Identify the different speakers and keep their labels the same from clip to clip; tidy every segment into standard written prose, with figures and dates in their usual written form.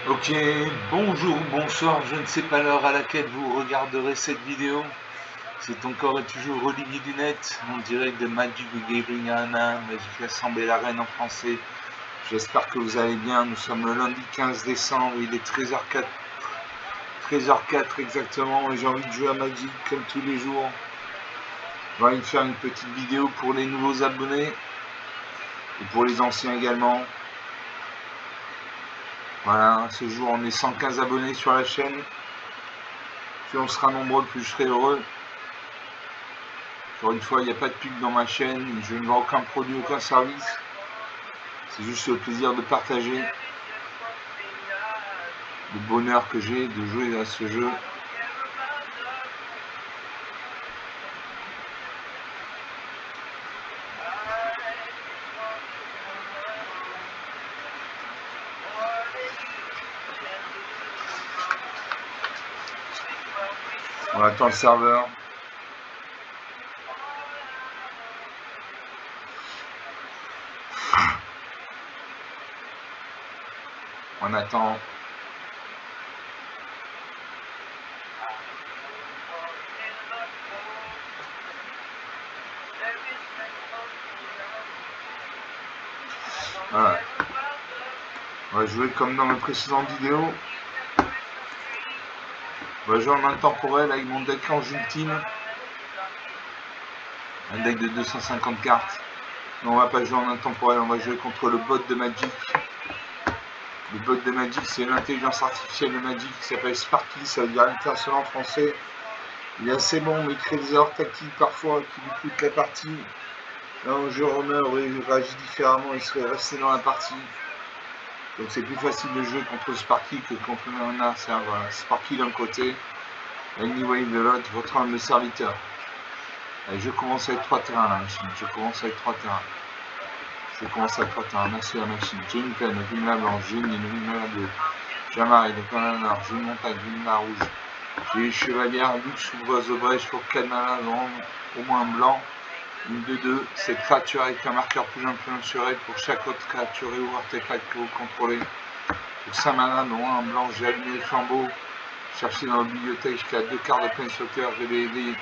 Speaker 1: Ok, bonjour, bonsoir, je ne sais pas l'heure à laquelle vous regarderez cette vidéo. C'est encore et toujours Olivier Dunette, en direct de Magic the Gathering Arena, Magic Assemblée la Reine en français. J'espère que vous allez bien, nous sommes le lundi 15 décembre, il est 13h04, 13h04 exactement, et j'ai envie de jouer à Magic comme tous les jours. Je vais faire une petite vidéo pour les nouveaux abonnés, et pour les anciens également. Voilà, ce jour on est 115 abonnés sur la chaîne. Plus on sera nombreux, plus je serai heureux. Encore une fois, il n'y a pas de pub dans ma chaîne, je ne vends aucun produit, aucun service. C'est juste le plaisir de partager le bonheur que j'ai de jouer à ce jeu. On attend le serveur. On attend. Voilà. On va jouer comme dans mes précédentes vidéos. On va jouer en intemporel avec mon deck Ange Ultime. Un deck de 250 cartes. Mais on va pas jouer en intemporel, on va jouer contre le bot de Magic. Le bot de Magic, c'est l'intelligence artificielle de Magic qui s'appelle Sparky, ça veut dire étincelle en français. Il est assez bon, mais il crée des erreurs tactiques parfois qui lui coûtent la partie. Là, un jeu runner aurait réagi différemment, il serait resté dans la partie. Donc c'est plus facile de jouer contre Sparky que contre un adversaire. Voilà. Sparky d'un côté, Anywave de l'autre, votre humble serviteur. Allez, je commence avec 3 terrains la machine, je commence avec 3 terrains. Merci la machine. J'ai une plaine, une la blanche, j'ai une la bleue. J'ai un marais, donc un la nord, j'ai une montagne, une la rouge. J'ai une chevalière, luxe ou oiseau brèche pour 4 manas, au moins blanc. Une 2-2, cette créature avec un marqueur +1/+1 sur elle pour chaque autre créature ou artefact que vous contrôlez. Pour 5 manas, dont un blanc, j'ai allumé le flambeau. Cherchez dans la bibliothèque jusqu'à 2 cartes de Planeswalker, révélez-les.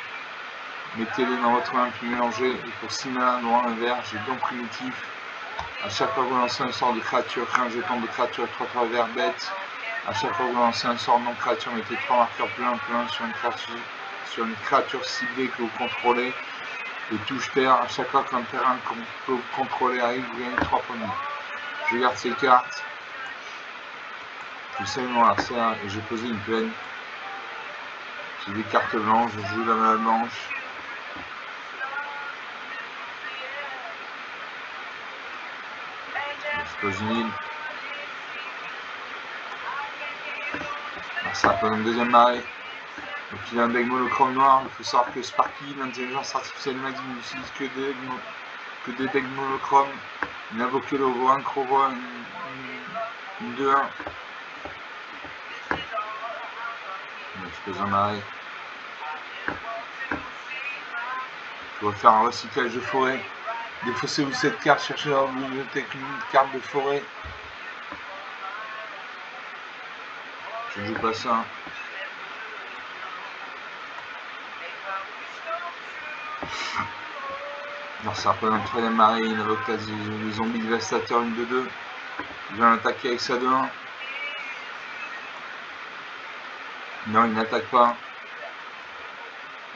Speaker 1: Mettez-les dans votre main puis mélangez. Et pour 6 manas, dont un vert, j'ai don primitif. A chaque fois que vous lancez un sort de créature, créez un jeton de créature 3/3 vert bête. A chaque fois que vous lancez un sort non créature, mettez 3 marqueurs +1/+1 sur une créature ciblée que vous contrôlez. Et touche terre, à chaque fois qu'un terrain que vous contrôlez arrive, vous gagnez 3 points de vie. Je garde ces cartes. Je sais mon adversaire et j'ai posé une plaine. J'ai des cartes blanches, je joue la main blanche. Je pose une île. Alors ça pose un deuxième marée. Donc il a un deck monochrome noir. Il faut savoir que Sparky, l'intelligence artificielle Magic, n'utilise que des decks monochromes. Une invoquée logo, un Crovois, une 2-1. Je pose un marée. Je vais faire un recyclage de forêt. Défaussez-vous cette carte, cherchez dans la bibliothèque une carte de forêt. Je ne joue pas ça. Alors ça représente un troisième marée, il invoque les zombies dévastateurs, une 2-2. Il vient attaquer avec sa 2-1. Non, il n'attaque pas.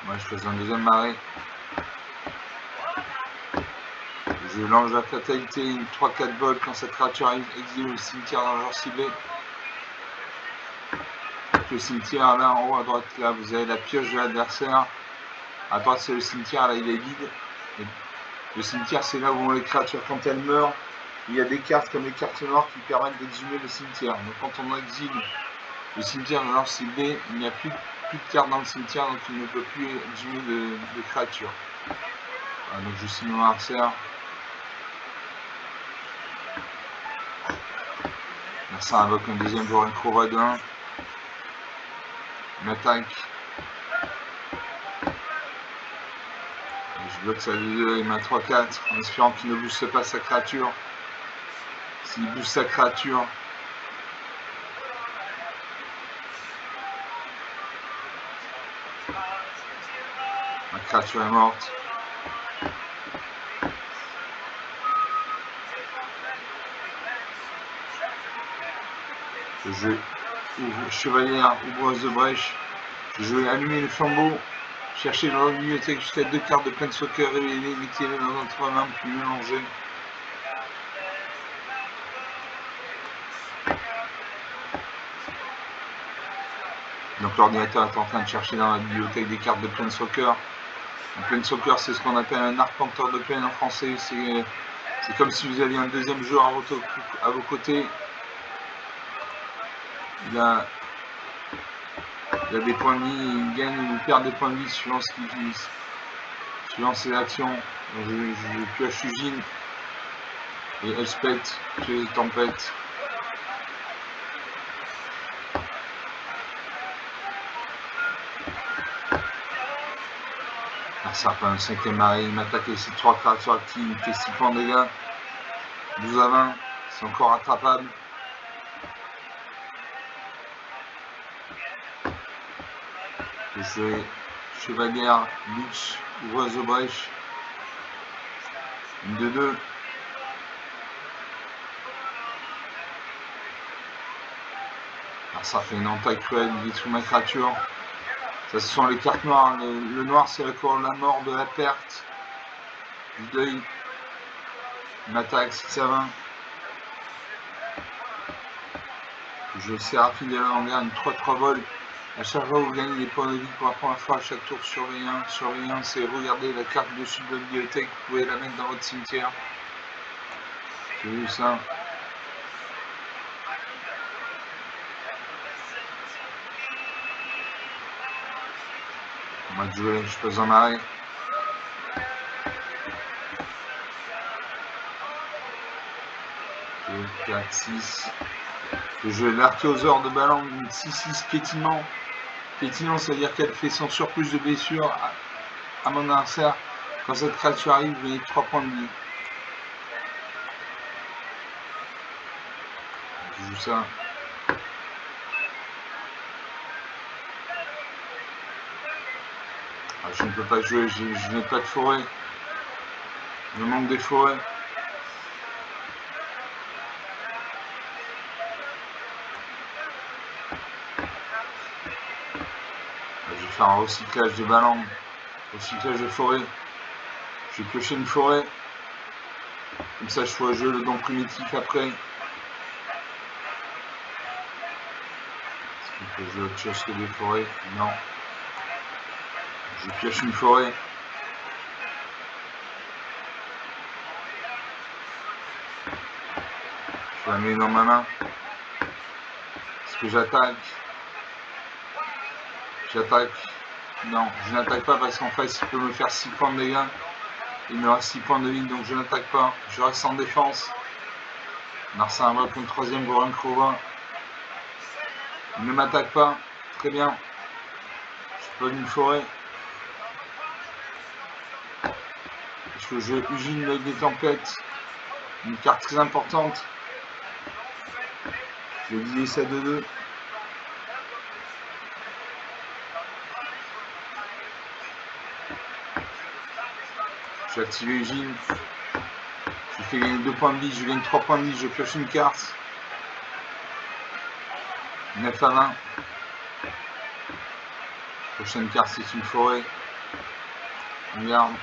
Speaker 1: Moi je choisis un deuxième marée. Je lance la fatalité, une 3-4 bols quand cette créature arrive exilée au cimetière d'un joueur ciblé. Le cimetière là en haut à droite, là vous avez la pioche de l'adversaire. À droite c'est le cimetière, là il est vide. Et le cimetière c'est là où vont les créatures quand elles meurent. Il y a des cartes comme les cartes noires qui permettent d'exhumer le cimetière. Donc quand on exile le cimetière d'un joueur ciblé, il n'y a plus de cartes dans le cimetière, donc il ne peut plus exhumer de créatures. Voilà, donc je signe mon adversaire. Là ça invoque un deuxième pour une Crova de 1. Une attaque. Je bloque sa 2-2, il met un 3-4 en espérant qu'il ne booste pas sa créature. S'il booste sa créature, créature est morte. Je chevalier ou de brèche. Je vais allumer le flambeau, chercher dans la bibliothèque jusqu'à 2 cartes de Planeswalker et les tirer dans notre main puis mélanger. Donc l'ordinateur est en train de chercher dans la bibliothèque des cartes de Planeswalker. Un Planeswalker, c'est ce qu'on appelle un arpenteur de plaine en français. C'est comme si vous aviez un deuxième joueur à vos côtés. Il a des points de vie, il gagne ou il perd des points de vie suivant ce qu'il utilise, suivant ses actions. Je pioche Ugin et Elspeth, pioche Tempête. Ça fait un 5e arrêt, il m'attaque avec ses 3 créatures actives, il fait 6 points de dégâts. 12 à 20, c'est encore attrapable. Je vais Chevalier, Lux, Oiseau Brèche. Une de 2. Alors ça fait une entaille cruelle, il détruit ma créature. Ça, ce sont les cartes noires. Le noir, c'est la couleur de la mort, de la perte, du deuil. Une attaque 6 à 20. Je Séraphine de la Langarde, une 3-3 vol. À chaque fois, vous gagnez des points de vie pour la première fois à chaque tour. Surveillez un. Surveillez un, c'est regarder la carte dessus de la bibliothèque. Vous pouvez la mettre dans votre cimetière. J'ai vu ça. On va jouer, je pose un arrêt. 2, 4, 6. Je joue l'archéosaure de Balan, une 6-6 piétinant. Piétinant, c'est-à-dire qu'elle fait son surplus de blessure à mon adversaire. Quand cette créature arrive, vous gagnez 3 points de vie. Je joue ça. Ah, je ne peux pas jouer, je n'ai pas de forêt. Il me manque des forêts. Je vais faire un recyclage de Balan. Recyclage de forêt. Je vais piocher une forêt. Comme ça, je pourrais jouer le don primitif après. Est-ce qu'on peut jouer autre chose que des forêts? Non. Je pioche une forêt. Je la mets dans ma main. Est-ce que j'attaque? J'attaque. Non, je n'attaque pas parce qu'en fait, il peut me faire 6 points de dégâts. Il me reste 6 points de vie, donc je n'attaque pas. Je reste en défense. Narcin invoque une 3e Goran Krova. Il ne m'attaque pas. Très bien. Je pose une forêt. Je joue Ugin, l'œil des tempêtes. Une carte très importante. Je vais lier ça de 2. Je vais activer Ugin. Je fais gagner 2 points de vie. Je gagne 3 points de vie. Je pioche une carte. 9 à 20. Prochaine carte, c'est une forêt. Une garde.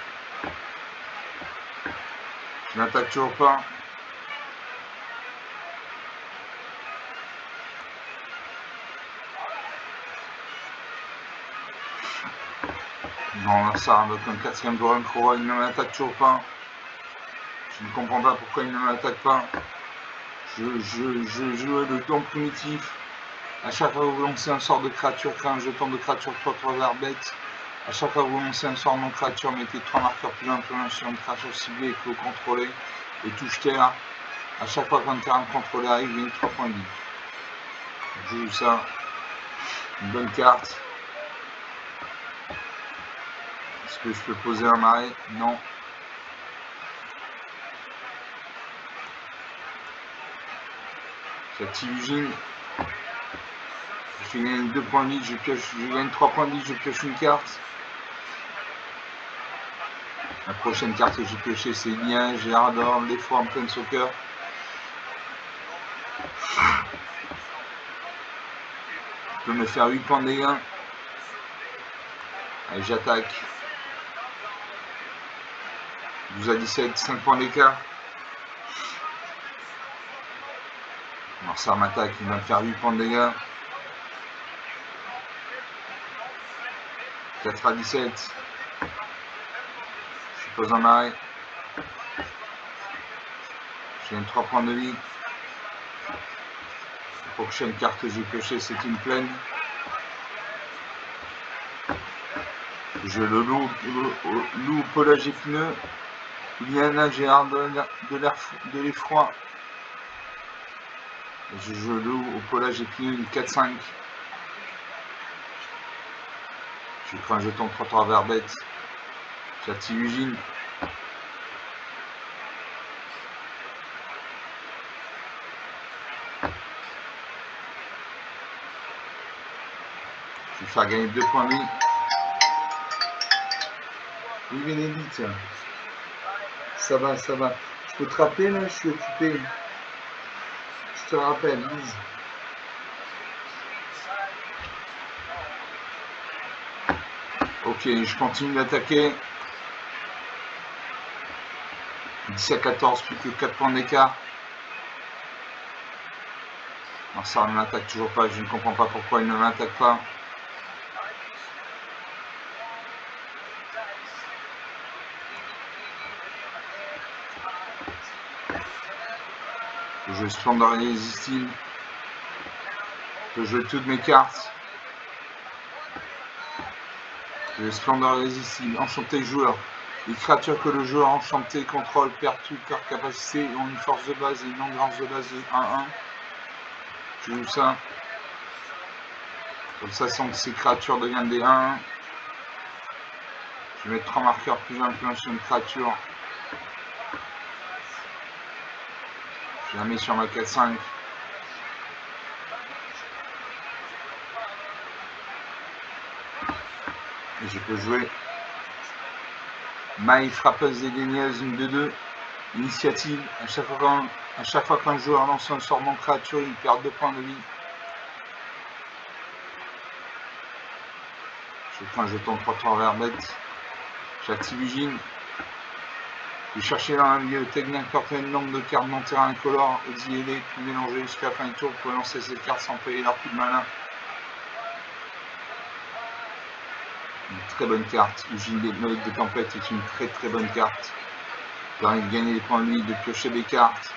Speaker 1: Je n'attaque toujours pas. Non, ça avec un 4e Goran Krova, il ne m'attaque toujours pas. Je ne comprends pas pourquoi il ne m'attaque pas. Je joue le don primitif. À chaque fois que vous lancez un sort de créature, créez un jeton de créature 3-3 vert bête. À chaque fois que vous lancez un sort non créature, mettez 3 marqueurs plus influents sur une créature ciblée que vous contrôlez et touche terre. À chaque fois qu'un terrain contrôlé arrive, il y a 3 points de vie. Je joue ça. Une bonne carte. Est-ce que je peux poser un arrêt? Non. J'active Ugin. Je gagne 2 points de vie, je gagne 3 points de vie, je pioche une carte. prochaine carte que j'ai piochée, c'est Lien, Gérardor, l'effort en plein soccer. Je peux me faire 8 points de dégâts. Allez, j'attaque. 12 à 17, 5 points d'écart. Alors ça m'attaque, il va me faire 8 points de dégâts. 4 à 17. Je pose un arrêt. Je gagne 3 points de vie. La prochaine carte que j'ai piochée, c'est une plaine. Je le loup pelage épineux. Liana Gérard de l'effroi. Je loue au pelage épineux une 4-5. Je prends un jeton 3 verbette. J'active Eugene. Je vais faire gagner 2 points de vie. Oui, Bénédicte. Ça va, ça va. Je peux te rappeler là, je suis occupé. Je te rappelle, Lise. Ok, je continue d'attaquer. 10 à 14, plus que 4 points d'écart. Alors ça ne m'attaque toujours pas, je ne comprends pas pourquoi il ne m'attaque pas. Je joue Splendor Irrésistible. Je joue toutes mes cartes. Je joue Splendor Irrésistible. Enchanté joueur. Les créatures que le joueur enchanté contrôle perdent toute leur capacité et ont une force de base et une endurance de base de 1-1. Je joue ça. Comme ça, sans que ces créatures deviennent des 1-1. Je vais mettre 3 marqueurs plus 1 sur une créature. Je la mets sur ma 4-5. Et je peux jouer Maille frappeuse dédaigneuse, une 2-2. Initiative. À chaque fois qu'un joueur lance un sort non créature, il perd 2 points de vie. Je prends un jeton 3 verbette. J'active Eugene. Je vais chercher dans la bibliothèque n'importe quel nombre de cartes non terrain incolore, exilez-les, puis mélanger jusqu'à la fin du tour pour lancer ces cartes sans payer leur coup de malin. Une très bonne carte. Eugene Moleque de Tempête est une très bonne carte. Permet de gagner des points de vie, de piocher des cartes.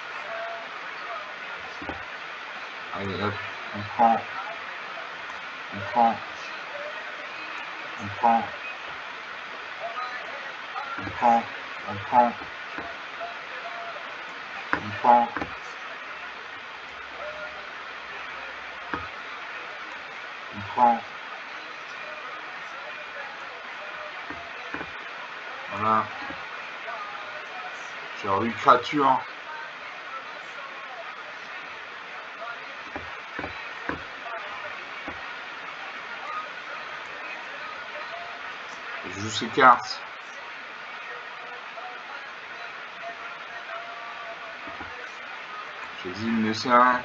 Speaker 1: Allez hop, on prend. Voilà. J'ai 8 créatures. Je joue ces cartes. J'exile le C1.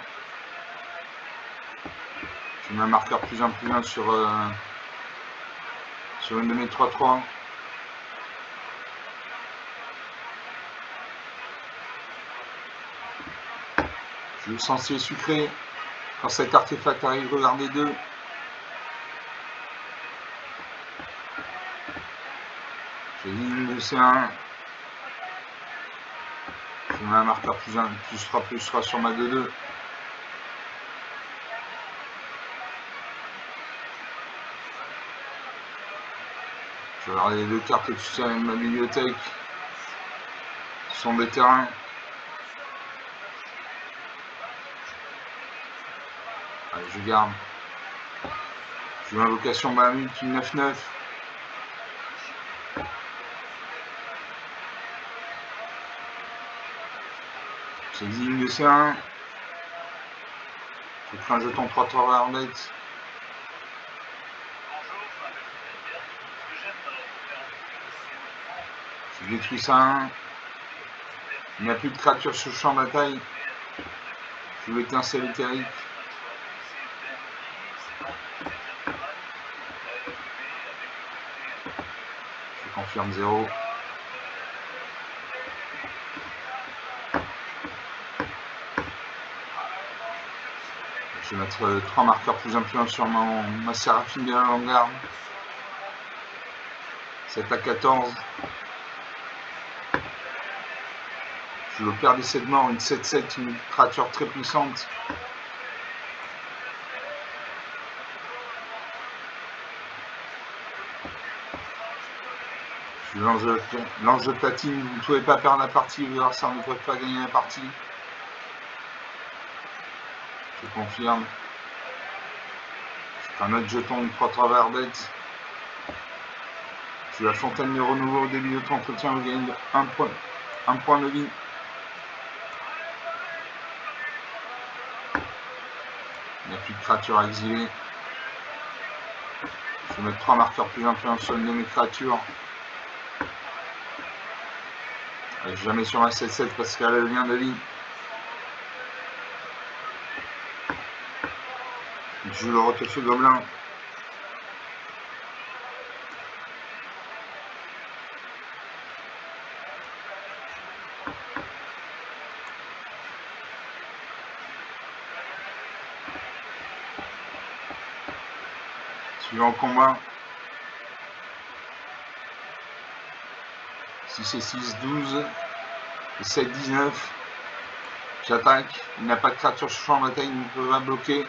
Speaker 1: Je mets un marqueur plus 1 sur une de mes 3-3. Je joue Sorcier Sucré. Quand cet artefact arrive, regardez 2. J'exile le C1. Je mets un marqueur plus 3 sur ma 2-2. Je vais regarder les 2 cartes au-dessus de ma bibliothèque. Ce sont des terrains. Allez, je garde. Je joue invocation Bahamut, une 9-9. J'exile le C1. Je prends un jeton 3 verbette. Je détruis ça 1. Il n'y a plus de créatures sur le champ de bataille. Je vais étinceler éthérique. Je confirme 0. Je vais mettre 3 marqueurs plus influents sur ma Séraphine de la longue arme. 7 à 14. Je veux perdre des 7 morts, une 7-7, une créature très puissante. Je l'ange de platine, vous ne pouvez pas perdre la partie, vos adversaires ne peuvent pas gagner la partie. Je confirme. Un autre jeton, une 3 travers bête. Je la fontaine de renouveau au début de ton entretien, vous gagnez un point de vie. Il n'y a plus de créatures à exiler. Je vais mettre 3 marqueurs plus influents sur une de mes créatures. Et jamais sur ma 7-7 parce qu'elle a le lien de vie. Je joue le retour gobelin. Suivant le combat. 6 et 6, 12. Et 7, 19. J'attaque. Il n'a pas de créature sur le champ de bataille, il ne peut pas bloquer.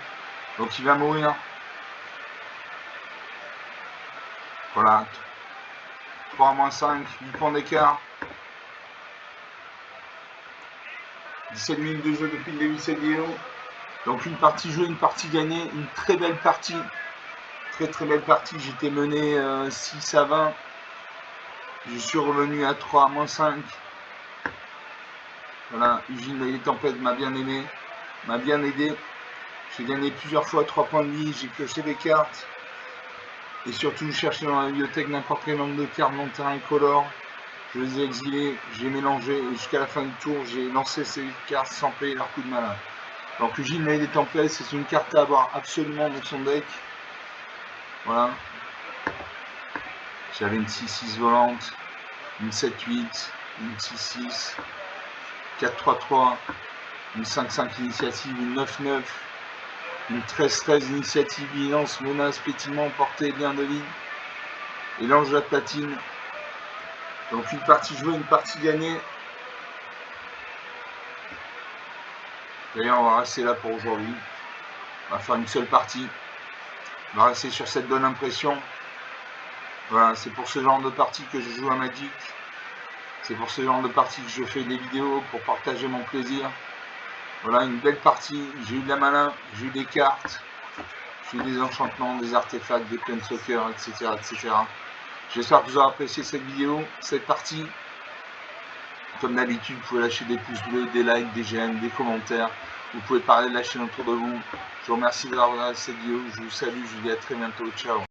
Speaker 1: Donc il va mourir. Voilà. 3 - 5, 8 points d'écart. 17 minutes de jeu depuis le début de cette vidéo. Donc une partie jouée, une partie gagnée, une très belle partie. Très belle partie. J'étais mené 6 à 20. Je suis revenu à 3 - 5. Voilà, Ugine des Tempêtes m'a bien aimé, m'a bien aidé. J'ai gagné plusieurs fois 3 points de vie, j'ai pioché des cartes. Et surtout, chercher dans la bibliothèque n'importe quel nombre de cartes dans le terrain color. Je les ai exilées, j'ai mélangé, et jusqu'à la fin du tour, j'ai lancé ces cartes sans payer leur coup de malin. Donc Ugine des Tempêtes, c'est une carte à avoir absolument dans son deck. Voilà. J'avais une 6-6 volante, une 7-8, une 6-6, 4-3-3, une 5-5 initiative, une 9-9, une 13-13 initiative, vigilance, menace, pétillement, portée, lien de vie, et l'ange de la platine. Donc une partie jouée, une partie gagnée. D'ailleurs, on va rester là pour aujourd'hui. On va faire une seule partie. On va rester sur cette bonne impression. Voilà, c'est pour ce genre de partie que je joue à Magic. C'est pour ce genre de partie que je fais des vidéos pour partager mon plaisir. Voilà, une belle partie. J'ai eu de la malin, j'ai eu des cartes, j'ai eu des enchantements, des artefacts, des planeswalkers, etc., etc. J'espère que vous aurez apprécié cette vidéo, cette partie. Comme d'habitude, vous pouvez lâcher des pouces bleus, des likes, des j'aime, des commentaires. Vous pouvez parler de la chaîne autour de vous. Je vous remercie d'avoir regardé cette vidéo. Je vous salue, je vous dis à très bientôt. Ciao.